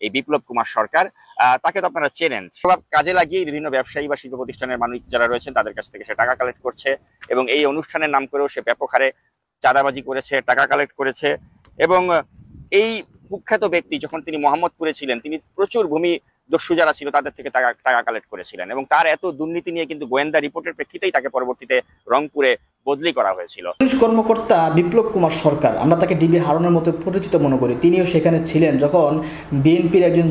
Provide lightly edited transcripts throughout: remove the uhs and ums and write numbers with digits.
এই বিপ্লব কুমার সরকার। তাকে তো আপনারা চেনেন, সব কাজে লাগিয়ে বিভিন্ন ব্যবসায়ী বা শিল্প প্রতিষ্ঠানের মানুষ যারা রয়েছেন তাদের কাছ থেকে সে টাকা কালেক্ট করছে, এবং এই অনুষ্ঠানের নাম করেও সে ব্যাপক হারে চাঁদাবাজি করেছে, টাকা কালেক্ট করেছে। এবং এই কুখ্যাত ব্যক্তি যখন তিনি মোহাম্মদপুরে ছিলেন, তিনি প্রচুর ভূমি দস্যু যারা ছিল তাদের থেকে টাকা টাকা কালেক্ট করেছিলেন, এবং তার এত দুর্নীতি নিয়ে কিন্তু গোয়েন্দা রিপোর্টের প্রেক্ষিতেই তাকে পরবর্তীতে রংপুরে বদলি করা হয়েছিল। পুলিশ কর্মকর্তা বিপ্লব কুমার সরকার, আমরা তাকে ডিবি হারুনের মতো পরিচিত মনে করি, তিনিও সেখানে ছিলেন যখন বিএনপির একজন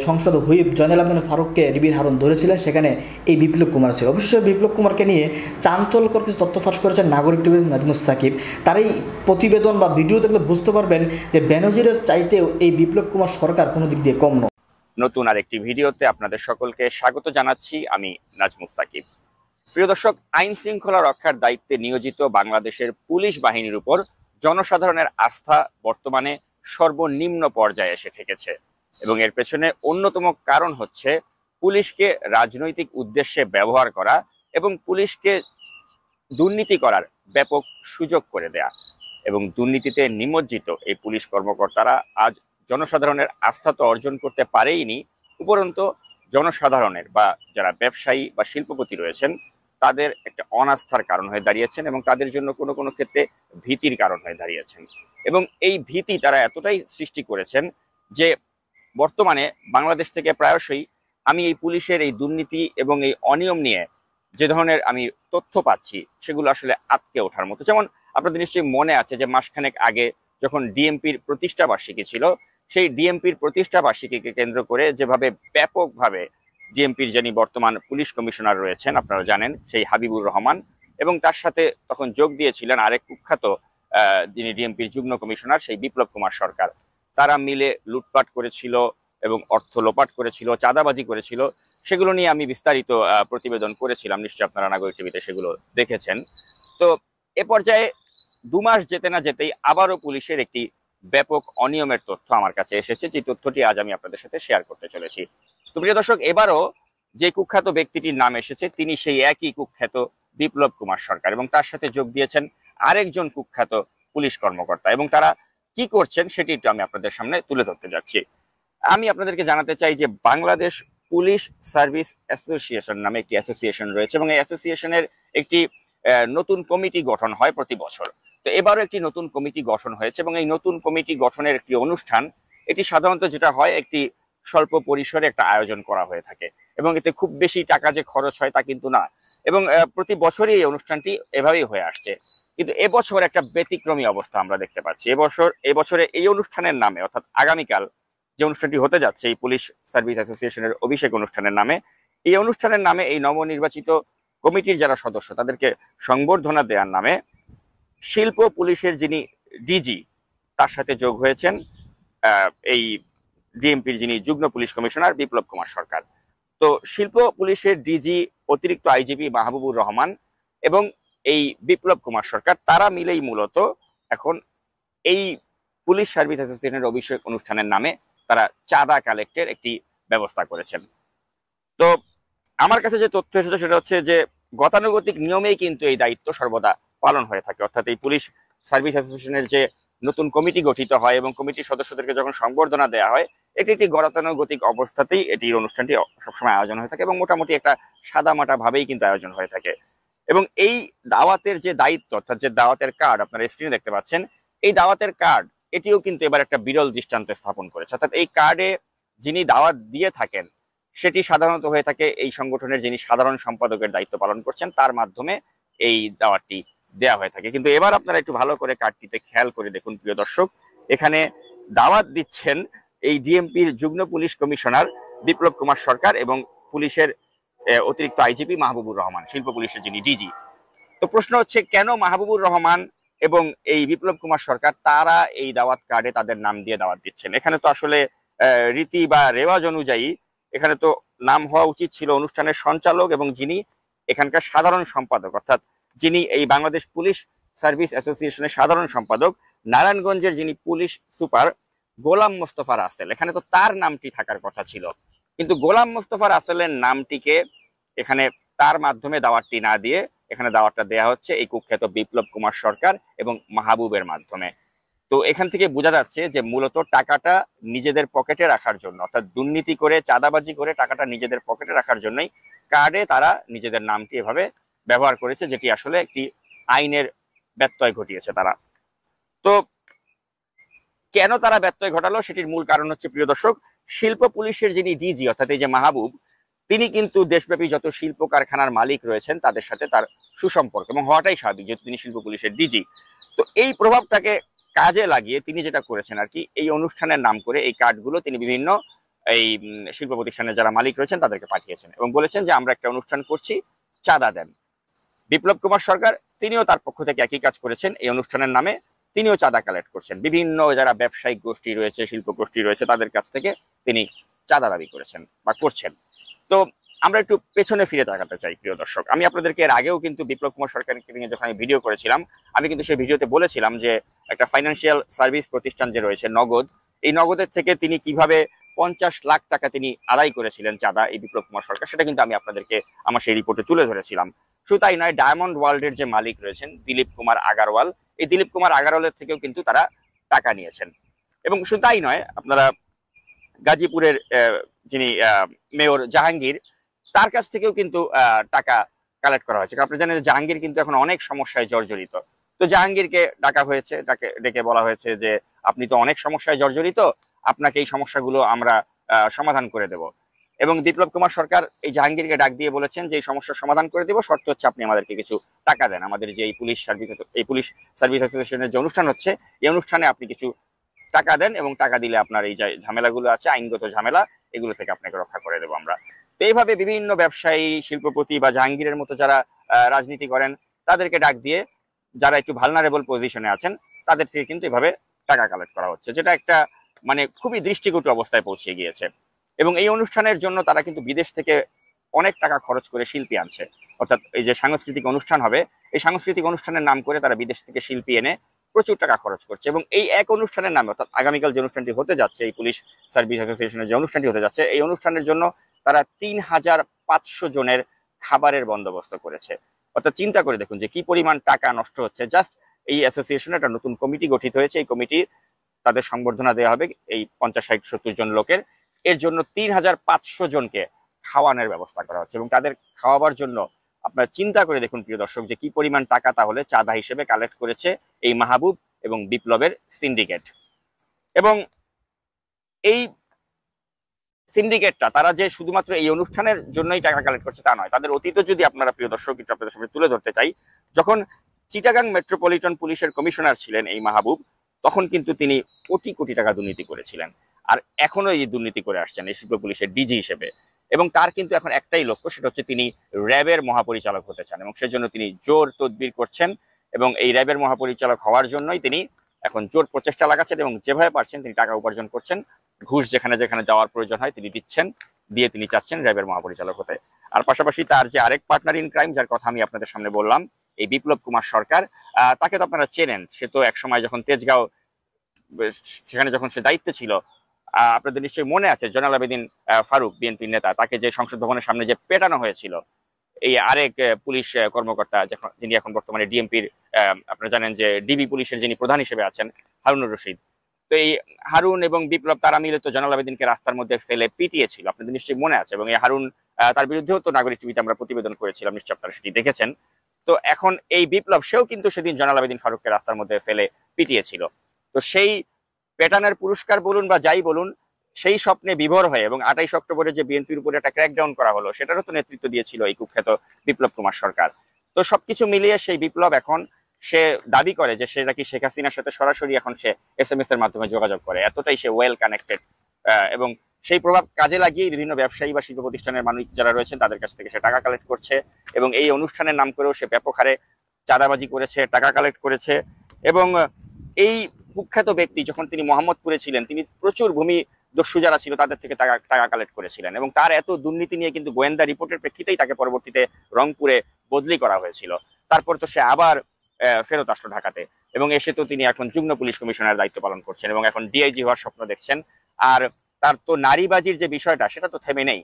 সংসদ হুইপ জয়নাল আবেদিন ফারুককে ডিবি হারুন ধরেছিলেন, সেখানে এই বিপ্লব কুমার ছিল। অবশ্যই বিপ্লব কুমারকে নিয়ে চাঞ্চল্যকর কিছু তথ্য ফাঁস করেছেন নাগরিক টিভি নাজমুস সাকিব। তার এই প্রতিবেদন বা ভিডিও দেখলে বুঝতে পারবেন যে বেনজিরের চাইতেও এই বিপ্লব কুমার সরকার কোনো দিক দিয়ে কম নয়। নতুন আরেকটি ভিডিওতে আপনাদের সকলকে স্বাগত জানাচ্ছি, আমি নাজমুস সাকিব। প্রিয় দর্শক, আইন শৃঙ্খলা রক্ষার দায়িত্বে নিয়োজিত বাংলাদেশের পুলিশ বাহিনীর উপর জনসাধারণের আস্থা বর্তমানে সর্বনিম্ন পর্যায়ে এসে ঠেকেছে, এবং এর পেছনে অন্যতম কারণ হচ্ছে পুলিশকে রাজনৈতিক উদ্দেশ্যে ব্যবহার করা এবং পুলিশকে দুর্নীতি করার ব্যাপক সুযোগ করে দেয়া। এবং দুর্নীতিতে নিমজ্জিত এই পুলিশ কর্মকর্তারা আজ জনসাধারণের আস্থা তো অর্জন করতে পারেইনি, উপরন্তু জনসাধারণের বা যারা ব্যবসায়ী বা শিল্পপতি রয়েছেন তাদের একটা অনাস্থার কারণ হয়ে দাঁড়িয়েছেন, এবং তাদের জন্য কোনো কোনো ক্ষেত্রে ভীতির কারণ হয়ে দাঁড়িয়েছেন। এবং এই ভীতি তারা এতটাই সৃষ্টি করেছেন যে বর্তমানে বাংলাদেশ থেকে প্রায়শই আমি এই পুলিশের এই দুর্নীতি এবং এই অনিয়ম নিয়ে যে ধরনের আমি তথ্য পাচ্ছি সেগুলো আসলে আটকে ওঠার মতো। যেমন আপনাদের নিশ্চয়ই মনে আছে যে মাসখানেক আগে যখন ডিএমপির প্রতিষ্ঠা বার্ষিকী ছিল, সেই ডিএমপির প্রতিষ্ঠা বার্ষিকীকে কেন্দ্র করে যেভাবে ব্যাপকভাবে ডিএমপির যিনি বর্তমান পুলিশ কমিশনার রয়েছেন আপনারা জানেন, সেই হাবিবুর রহমান, এবং তার সাথে তখন যোগ দিয়েছিলেন আরেক কুখ্যাত যিনি ডিএমপির যুগ্ম কমিশনার সেই বিপ্লব কুমার সরকার, তারা মিলে লুটপাট করেছিল এবং অর্থ লোপাট করেছিল, চাঁদাবাজি করেছিল। সেগুলো নিয়ে আমি বিস্তারিত প্রতিবেদন করেছিলাম, নিশ্চয়ই আপনারা নাগরিক টিভিতে সেগুলো দেখেছেন। তো এ পর্যায়ে 2 মাস যেতে না যেতেই আবারও পুলিশের একটি ব্যাপক অনিয়মের তথ্য আমার কাছে এসেছে, যে তথ্যটি আজ আমি আপনাদের সাথে শেয়ার করতে চলেছি। তো প্রিয় দর্শক, এবারও যে কুখ্যাত ব্যক্তিটির নাম এসেছে তিনি সেই একই কুখ্যাত বিপ্লব কুমার সরকার, এবং তার সাথে যোগ দিয়েছেন আরেকজন কুখ্যাত পুলিশ কর্মকর্তা, এবং তারা কি করছেন সেটি একটু আমি আপনাদের সামনে তুলে ধরতে যাচ্ছি। আমি আপনাদেরকে জানাতে চাই যে বাংলাদেশ পুলিশ সার্ভিস অ্যাসোসিয়েশন নামে একটি অ্যাসোসিয়েশন রয়েছে, এবং এই অ্যাসোসিয়েশনের একটি নতুন কমিটি গঠন হয় প্রতি বছর। তো এবারও একটি নতুন কমিটি গঠন হয়েছে, এবং এই নতুন কমিটি গঠনের একটি অনুষ্ঠান, এটি সাধারণত যেটা হয় একটি স্বল্প পরিসরে একটা আয়োজন করা হয়ে থাকে, এবং এতে খুব বেশি টাকা যে খরচ হয় তা কিন্তু না, এবং প্রতি বছরই এই অনুষ্ঠানটি এভাবেই হয়ে আসছে। কিন্তু এবছর একটা ব্যতিক্রমী অবস্থা আমরা দেখতে পাচ্ছি। এবছরে এই অনুষ্ঠানের নামে, অর্থাৎ আগামীকাল যে অনুষ্ঠানটি হতে যাচ্ছে এই পুলিশ সার্ভিস অ্যাসোসিয়েশনের অভিষেক অনুষ্ঠানের নামে, এই অনুষ্ঠানের নামে এই নবনির্বাচিত কমিটির যারা সদস্য তাদেরকে সংবর্ধনা দেওয়ার নামে শিল্প পুলিশের যিনি ডিজি তার সাথে যোগ হয়েছেন এই ডিএমপির যিনি যুগ্ম পুলিশ কমিশনার বিপ্লব কুমার সরকার। তো শিল্প পুলিশের ডিজি অতিরিক্ত আইজিপি মাহবুবুর রহমান এবং এই বিপ্লব কুমার সরকার তারা মিলেই মূলত এখন এই পুলিশ সার্ভিস অ্যাসোসিয়েশনের অভিষেক অনুষ্ঠানের নামে তারা চাঁদা কালেক্টের একটি ব্যবস্থা করেছেন। তো আমার কাছে যে তথ্য এসেছে সেটা হচ্ছে যে গতানুগতিক নিয়মেই কিন্তু এই দায়িত্ব সর্বদা পালন হয়ে থাকে, অর্থাৎ এই পুলিশ সার্ভিস অ্যাসোসিয়েশনের যে নতুন কমিটি গঠিত হয় এবং কমিটির সদস্যদেরকে যখন সংবর্ধনা দেওয়া হয়, এটি একটি গতানুগতিক অবস্থাতেই এটির অনুষ্ঠানটি সবসময় আয়োজন হয়ে থাকে, এবং মোটামুটি একটা সাদামাটা ভাবেই কিন্তু আয়োজন হয়ে থাকে। এবং এই দাওয়াতের যে দায়িত্ব, অর্থাৎ যে দাওয়াতের কার্ড আপনারা স্ক্রিনে দেখতে পাচ্ছেন, এই দাওয়াতের কার্ড এটিও কিন্তু এবার একটা বিরল দৃষ্টান্ত স্থাপন করেছে। অর্থাৎ এই কার্ডে যিনি দাওয়াত দিয়ে থাকেন সেটি সাধারণত হয়ে থাকে এই সংগঠনের যিনি সাধারণ সম্পাদকের দায়িত্ব পালন করছেন, তার মাধ্যমে এই দাওয়াতটি দেয়া হয়ে থাকে। কিন্তু এবার আপনারা একটু ভালো করে কার্ডটিতে খেয়াল করে দেখুন প্রিয় দর্শক, এখানে দাওয়াত দিচ্ছেন এই ডিএমপির যুগ্ম পুলিশ কমিশনার বিপ্লব কুমার সরকার এবং পুলিশের অতিরিক্ত আইজিপি মাহবুবুর রহমান, শিল্প পুলিশের যিনি ডিজি। তো প্রশ্ন হচ্ছে কেন মাহবুবুর রহমান এবং এই বিপ্লব কুমার সরকার তারা এই দাওয়াত কার্ডে তাদের নাম দিয়ে দাওয়াত দিচ্ছেন? এখানে তো আসলে রীতি বা রেওয়াজ অনুযায়ী এখানে তো নাম হওয়া উচিত ছিল অনুষ্ঠানের সঞ্চালক এবং যিনি এখানকার সাধারণ সম্পাদক, অর্থাৎ যিনি এই বাংলাদেশ পুলিশ সার্ভিস অ্যাসোসিয়েশনের সাধারণ সম্পাদক নারায়ণগঞ্জের যিনি পুলিশ সুপার গোলাম মোস্তফা রাসেল, এখানে তো তার নামটি থাকার কথা ছিল। কিন্তু গোলাম মোস্তফা রাসেলের নামটিকে এখানে তার মাধ্যমে দাওয়াতটি না দিয়ে এখানে দাওয়াতটা দেয়া হচ্ছে এই কুখ্যাত বিপ্লব কুমার সরকার এবং মাহবুবের মাধ্যমে। তো তো এখান থেকে বোঝা যাচ্ছে যে মূলত টাকাটা নিজেদের পকেটে রাখার জন্য, অর্থাৎ দুর্নীতি করে চাঁদাবাজি করে টাকাটা নিজেদের পকেটে রাখার জন্যই কার্ডে তারা নিজেদের নামটি এভাবে ব্যবহার করেছে, যেটি আসলে একটি আইনের ব্যত্যয় ঘটিয়েছে তারা। তো কেন তারা ব্যত্যয় ঘটালো সেটির মূল কারণ হচ্ছে প্রিয় দর্শক, শিল্প পুলিশের যিনি ডিজি অর্থাৎ এই যে মাহবুব, তিনি কিন্তু দেশব্যাপী যত শিল্প কারখানার মালিক রয়েছেন তাদের সাথে তার সুসম্পর্ক, এবং হওয়াটাই স্বাভাবিক যেহেতু তিনি শিল্প পুলিশের ডিজি। তো এই প্রভাবটাকে কাজে লাগিয়ে তিনি যেটা করেছেন আর কি, এই অনুষ্ঠানের নাম করে এই কার্ডগুলো তিনি বিভিন্ন এই শিল্প প্রতিষ্ঠানের যারা মালিক রয়েছেন তাদেরকে পাঠিয়েছেন এবং বলেছেন যে আমরা একটা অনুষ্ঠান করছি, চাঁদা দেন। বিপ্লব কুমার সরকার তিনিও তার পক্ষ থেকে একই কাজ করেছেন, এই অনুষ্ঠানের নামে তিনিও চাঁদা কালেক্ট করছেন, বিভিন্ন যারা ব্যবসায়িক গোষ্ঠী রয়েছে শিল্প গোষ্ঠী রয়েছে তাদের কাছ থেকে তিনি চাঁদা দাবি করেছেন বা করছেন। তো আমরা একটু পেছনে ফিরে তাকাতে চাই প্রিয় দর্শক। আমি আপনাদেরকে এর আগেও কিন্তু বিপ্লব কুমার সরকারকে নিয়ে যখন আমি ভিডিও করেছিলাম, আমি কিন্তু সেই ভিডিওতে বলেছিলাম যে একটা ফাইন্যান্সিয়াল সার্ভিস প্রতিষ্ঠান যে রয়েছে নগদ, এই নগদের থেকে তিনি কিভাবে 50 লাখ টাকা তিনি আদায় করেছিলেন চাঁদা, এই বিপ্লব কুমার সরকার, সেটা কিন্তু আমি আপনাদেরকে আমার সেই রিপোর্টে তুলে ধরেছিলাম। শুধু তাই নয়, ডায়মন্ড ওয়ার্ল্ডের যে মালিক রয়েছেন দিলীপ কুমার আগারওয়াল, এই দিলীপ কুমার আগারওয়ালের থেকেও কিন্তু তারা টাকা নিয়েছেন। এবং শুধু তাই নয়, আপনারা গাজীপুরের যিনি মেয়র জাহাঙ্গীর, তার কাছ থেকেও কিন্তু টাকা কালেক্ট করা হয়েছে। আপনি জানেন জাহাঙ্গীর কিন্তু এখন অনেক সমস্যায় জর্জরিত। তো জাহাঙ্গীরকে ডাকা হয়েছে, ডেকে বলা হয়েছে যে আপনি তো অনেক সমস্যায় জর্জরিত, আপনাকে এই সমস্যাগুলো আমরা সমাধান করে দেব। এবং বিপ্লব কুমার সরকার এই জাহাঙ্গীরকে ডাক দিয়ে বলেছেন যে এই সমস্যার সমাধান করে দেব, শর্ত হচ্ছে আপনি আমাদেরকে কিছু টাকা দেন। আমাদের যে এই পুলিশ সার্ভিস অ্যাসোসিয়েশনের যে অনুষ্ঠান হচ্ছে, এই অনুষ্ঠানে আপনি কিছু টাকা দেন, এবং টাকা দিলে আপনার এই যে ঝামেলাগুলো আছে, আইনগত ঝামেলা, এগুলো থেকে আপনাকে রক্ষা করে দেবো আমরা। তো এইভাবে বিভিন্ন ব্যবসায়ী, শিল্পপতি বা জাহাঙ্গীরের মতো যারা রাজনীতি করেন তাদেরকে ডাক দিয়ে যারা একটু ভালনারেবল পজিশনে আছেন তাদের থেকে কিন্তু এভাবে টাকা কালেক্ট করা হচ্ছে, যেটা একটা মানে খুবই দৃষ্টিকটু অবস্থায় পৌঁছে গিয়েছে। এবং এই অনুষ্ঠানের জন্য তারা কিন্তু বিদেশ থেকে অনেক টাকা খরচ করে শিল্পী আনছে, অর্থাৎ এই যে সাংস্কৃতিক অনুষ্ঠান হবে, এই সাংস্কৃতিক অনুষ্ঠানের নাম করে তারা বিদেশ থেকে শিল্পী এনে প্রচুর টাকা খরচ করছে। এবং এই এক অনুষ্ঠানের নামে, অর্থাৎ আগামীকাল যে অনুষ্ঠানটি হতে যাচ্ছে, এই পুলিশ সার্ভিস অ্যাসোসিয়েশনের যে অনুষ্ঠানটি হতে যাচ্ছে, এই অনুষ্ঠানের জন্য তারা 3500 জনের খাবারের বন্দোবস্ত করেছে। অর্থাৎ চিন্তা করে দেখুন যে কি পরিমাণ টাকা নষ্ট হচ্ছে। জাস্ট এই অ্যাসোসিয়েশনের একটা নতুন কমিটি গঠিত হয়েছে, এই কমিটি তাদের সংবর্ধনা দেওয়া হবে এই 50, 60, 70 জন লোকের, এর জন্য 3500 জনকে খাওয়ানোর ব্যবস্থা করা হচ্ছে। এবং তাদের খাওয়াবার জন্য আপনারা চিন্তা করে দেখুন প্রিয় দর্শক যে কি পরিমাণ টাকা তাহলে চাঁদা হিসেবে কালেক্ট করেছে এই মাহবুব এবং বিপ্লবের সিন্ডিকেট। এবং এই সিন্ডিকেটটা তারা যে শুধুমাত্র এই অনুষ্ঠানের জন্যই টাকা কালেক্ট করছে তা নয়, তাদের অতীত যদি আপনারা প্রিয় দর্শক একটু আপনাদের সামনে তুলে ধরতে চাই, যখন চিটাগাং মেট্রোপলিটন পুলিশের কমিশনার ছিলেন এই মাহবুব, তখন কিন্তু তিনি কোটি কোটি টাকা দুর্নীতি করেছিলেন, আর এখনো এই দুর্নীতি করে আসছেন এই শিল্প পুলিশের ডিজি হিসেবে। এবং তার কিন্তু এখন একটাই লক্ষ্য, সেটা হচ্ছে তিনি র্যাবের মহাপরিচালক হতে চান, এবং সেজন্য তিনি জোর তদবির করছেন। এবং এই র্যাবের মহাপরিচালক হওয়ার জন্যই তিনি এখন জোর প্রচেষ্টা লাগাচ্ছেন, এবং যেভাবে পারছেন তিনি টাকা উপার্জন করছেন, ঘুষ যেখানে যেখানে যাওয়ার প্রয়োজন হয় তিনি দিচ্ছেন, দিয়ে তিনি চাচ্ছেন র্যাবের মহাপরিচালক হতে। আর পাশাপাশি তার যে আরেক পার্টনার ইন ক্রাইম, যার কথা আমি আপনাদের সামনে বললাম, এই বিপ্লব কুমার সরকার, তাকে তো আপনারা চেনেন। সে তো একসময় যখন তেজগাঁও সেখানে যখন সে দায়িত্বে ছিল, আপনাদের নিশ্চয়ই মনে আছে জয়নাল আবেদিন ফারুক, বিএনপির নেতা, তাকে যে সংসদ ভবনের সামনে যে পেটানো হয়েছিল, এই আরেক পুলিশ কর্মকর্তা যিনি এখন বর্তমানে ডিএমপির, আপনারা জানেন যে ডিবি পুলিশের যিনি প্রধান হিসেবে আছেন, হারুনুর রশিদ। তো এই হারুন এবং বিপ্লব তারা মিলে তো জয়নাল আবেদিনকে রাস্তার মধ্যে ফেলে পিটিয়েছিল, আপনাদের নিশ্চয়ই মনে আছে। এবং এই হারুন, তার বিরুদ্ধেও তো নাগরিক টিভিতে আমরা প্রতিবেদন করেছিলাম, নিশ্চয়ই আপনারা সেটি দেখেছেন। তো এখন এই বিপ্লব, সেও কিন্তু সেদিন জয়নাল আবেদিন ফারুককে রাস্তার মধ্যে ফেলে পিটিয়েছিল। তো সেই পেটানের পুরস্কার বলুন বা যাই বলুন, সেই স্বপ্নে বিভোর হয়ে এবং 28 অক্টোবরে যে বিএনপির উপরে একটা ক্র্যাকডাউন করা হলো, সেটারও তো নেতৃত্ব দিয়েছিল এই কুখ্যাত বিপ্লব কুমার সরকার। তো সবকিছু মিলিয়ে সেই বিপ্লব এখন সে দাবি করে যে সে নাকি শেখ হাসিনার সাথে সরাসরি এখন সে SMS এর মাধ্যমে যোগাযোগ করে, এতটাই সে ওয়েল কানেক্টেড। এবং সেই প্রভাব কাজে লাগিয়ে বিভিন্ন ব্যবসায়ী বা শিল্প প্রতিষ্ঠানের মানুষ যারা রয়েছেন তাদের কাছ থেকে সে টাকা কালেক্ট করছে, এবং এই অনুষ্ঠানের নাম করেও সে ব্যাপক হারে চাঁদাবাজি করেছে, টাকা কালেক্ট করেছে। এবং এই কুখ্যাত ব্যক্তি যখন তিনি মোহাম্মদপুরে ছিলেন, তিনি প্রচুর ভূমি দস্যু যারা ছিল তাদের থেকে টাকা কালেক্ট করেছিলেন, এবং তার এত দুর্নীতি নিয়ে কিন্তু গোয়েন্দা রিপোর্টের প্রেক্ষিতেই তাকে পরবর্তীতে রংপুরে বদলি করা হয়েছিল। তারপর তো সে আবার ফেরত আসলো ঢাকাতে, এবং এসে তো তিনি এখন যুগ্ম পুলিশ কমিশনারের দায়িত্ব পালন করছেন, এবং এখন ডিআইজি হওয়ার স্বপ্ন দেখছেন। আর তার তো নারীবাজির যে বিষয়টা, সেটা তো থেমে নেই।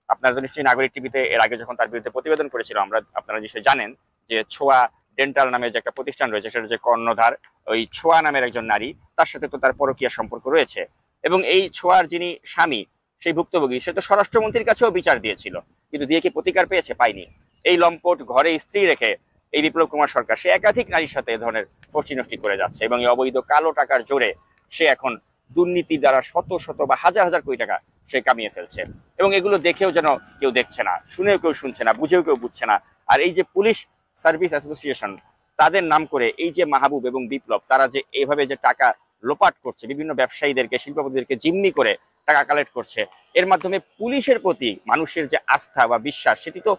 আপনারা তো নিশ্চয়ই নাগরিক টিভিতে এর আগে যখন তার বিরুদ্ধে প্রতিবেদন করেছিল, আপনারা নিশ্চয়ই জানেন যে ছোঁয়া ডেন্টাল নামে যে একটা প্রতিষ্ঠান রয়েছে, সেটা যে কর্ণধার ওই ছোঁয়া নামের একজন নারী, তার সাথে তো তার পরকীয়া সম্পর্ক রয়েছে। এবং এই ছোঁয়ার যিনি স্বামী, সেই ভুক্তভোগী, সে তো স্বরাষ্ট্রমন্ত্রীর কাছেও বিচার দিয়েছিল, কিন্তু দিয়ে কি প্রতিকার পেয়েছে? পায়নি। এই লম্পট ঘরে স্ত্রী রেখে এই বিপ্লব কুমার সরকার সে একাধিক নারীর সাথে এ ধরনের ফষ্টিনষ্টি করে যাচ্ছে, এবং এই অবৈধ কালো টাকার জোরে সে এখন দুর্নীতি দ্বারা শত শত বা হাজার হাজার কোটি টাকা সে কামিয়ে ফেলছে। এবং এগুলো দেখেও যেন কেউ দেখছে না, শুনেও কেউ শুনছে না, বুঝেও কেউ বুঝছে না। আর এই যে পুলিশ সার্ভিস অ্যাসোসিয়েশন, তাদের নাম করে এই যে মাহবুব এবং বিপ্লব, তারা যে এইভাবে যে টাকা লোপাট করছে, বিভিন্ন ব্যবসায়ীদেরকে, শিল্পপতিদেরকে জিম্মি করে টাকা কালেক্ট করছে, এর মাধ্যমে পুলিশের প্রতি মানুষের যে আস্থা বা বিশ্বাস, সেটি তো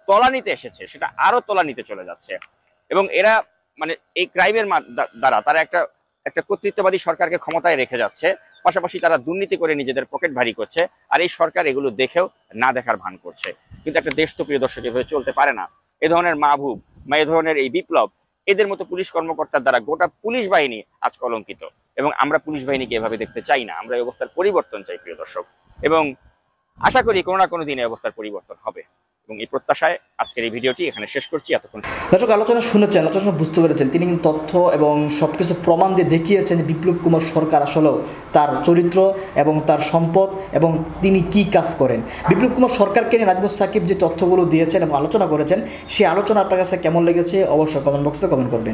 তলানিতে এসেছে, সেটা আরো তলানিতে চলে যাচ্ছে। এবং এরা মানে এই ক্রাইমের দ্বারা তারা একটা কর্তৃত্ববাদী সরকারকে ক্ষমতায় রেখে যাচ্ছে, পাশাপাশি তারা দুর্নীতি করে নিজেদের পকেট ভারী করছে, আর এই সরকার এগুলো দেখেও না দেখার ভান করছে। কিন্তু একটা দেশ তো প্রিয় দর্শক এভাবে চলতে পারে না। এ ধরনের মাহবুব বা এ ধরনের এই বিপ্লব, এদের মতো পুলিশ কর্মকর্তার দ্বারা গোটা পুলিশ বাহিনী আজ কলঙ্কিত, এবং আমরা পুলিশ বাহিনীকে এভাবে দেখতে চাই না। আমরা এই অবস্থার পরিবর্তন চাই প্রিয় দর্শক, এবং আশা করি কোনো না কোনো দিনে অবস্থার পরিবর্তন হবে। এবং এই প্রত্যাশায় আজকের এই ভিডিওটি এখানে শেষ করছি। এতক্ষণ দর্শক আলোচনা শুনেছেন, আলোচনা বুঝতে পেরেছেন, তিনি কিন্তু তথ্য এবং সবকিছু প্রমাণ দিয়ে দেখিয়েছেন যে বিপ্লব কুমার সরকার আসলেও তার চরিত্র এবং তার সম্পদ এবং তিনি কি কাজ করেন। বিপ্লব কুমার সরকারকে নিয়ে নাজমুস সাকিব যে তথ্যগুলো দিয়েছেন এবং আলোচনা করেছেন, সেই আলোচনা আপনার কাছে কেমন লেগেছে অবশ্যই কমেন্ট বক্সে কমেন্ট করবেন।